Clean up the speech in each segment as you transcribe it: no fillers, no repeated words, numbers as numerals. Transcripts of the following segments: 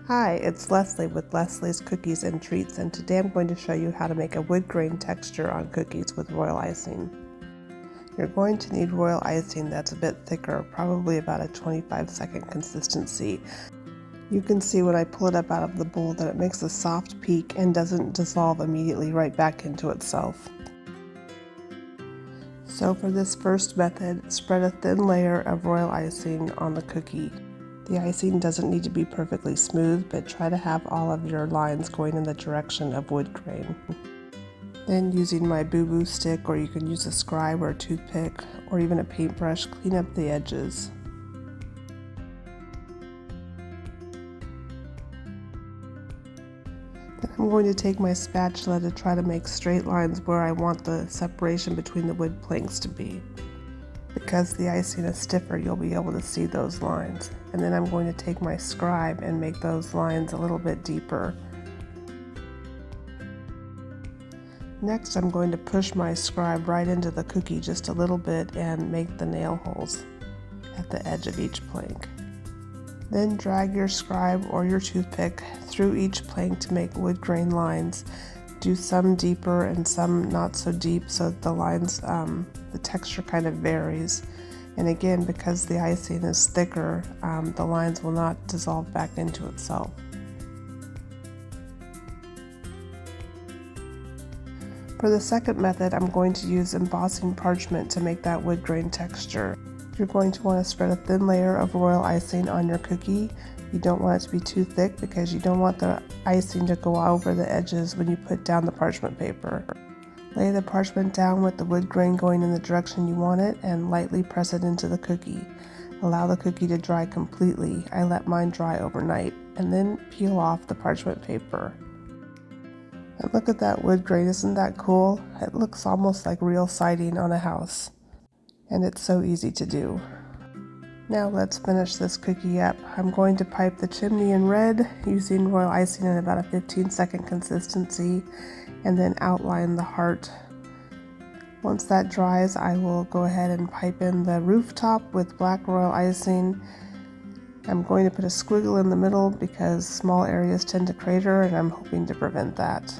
Hi, it's Leslie with Leslie's Cookies and Treats, and today I'm going to show you how to make a wood grain texture on cookies with royal icing. You're going to need royal icing that's a bit thicker, probably about a 25-second consistency. You can see when I pull it up out of the bowl that it makes a soft peak and doesn't dissolve immediately right back into itself. So for this first method, spread a thin layer of royal icing on the cookie. The icing doesn't need to be perfectly smooth, but try to have all of your lines going in the direction of wood grain. Then using my boo-boo stick, or you can use a scribe or a toothpick, or even a paintbrush, clean up the edges. Then I'm going to take my spatula to try to make straight lines where I want the separation between the wood planks to be. Because the icing is stiffer, you'll be able to see those lines. And then I'm going to take my scribe and make those lines a little bit deeper. Next, I'm going to push my scribe right into the cookie just a little bit and make the nail holes at the edge of each plank. Then drag your scribe or your toothpick through each plank to make wood grain lines. Do some deeper and some not so deep, so the lines, the texture kind of varies. And again, because the icing is thicker, the lines will not dissolve back into itself. For the second method, I'm going to use embossing parchment to make that wood grain texture. You're going to want to spread a thin layer of royal icing on your cookie. You don't want it to be too thick because you don't want the icing to go over the edges when you put down the parchment paper. Lay the parchment down with the wood grain going in the direction you want it and lightly press it into the cookie. Allow the cookie to dry completely. I let mine dry overnight, and then peel off the parchment paper. And look at that wood grain, isn't that cool? It looks almost like real siding on a house. And it's so easy to do. Now let's finish this cookie up. I'm going to pipe the chimney in red using royal icing in about a 15-second consistency, and then outline the heart. Once that dries, I will go ahead and pipe in the rooftop with black royal icing. I'm going to put a squiggle in the middle because small areas tend to crater, and I'm hoping to prevent that.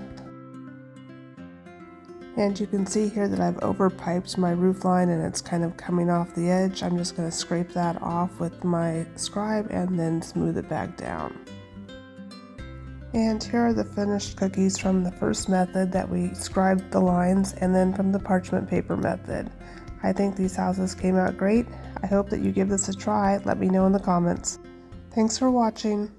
And you can see here that I've overpiped my roof line and it's kind of coming off the edge. I'm just going to scrape that off with my scribe and then smooth it back down. And here are the finished cookies from the first method that we scribed the lines, and then from the parchment paper method. I think these houses came out great. I hope that you give this a try. Let me know in the comments. Thanks for watching.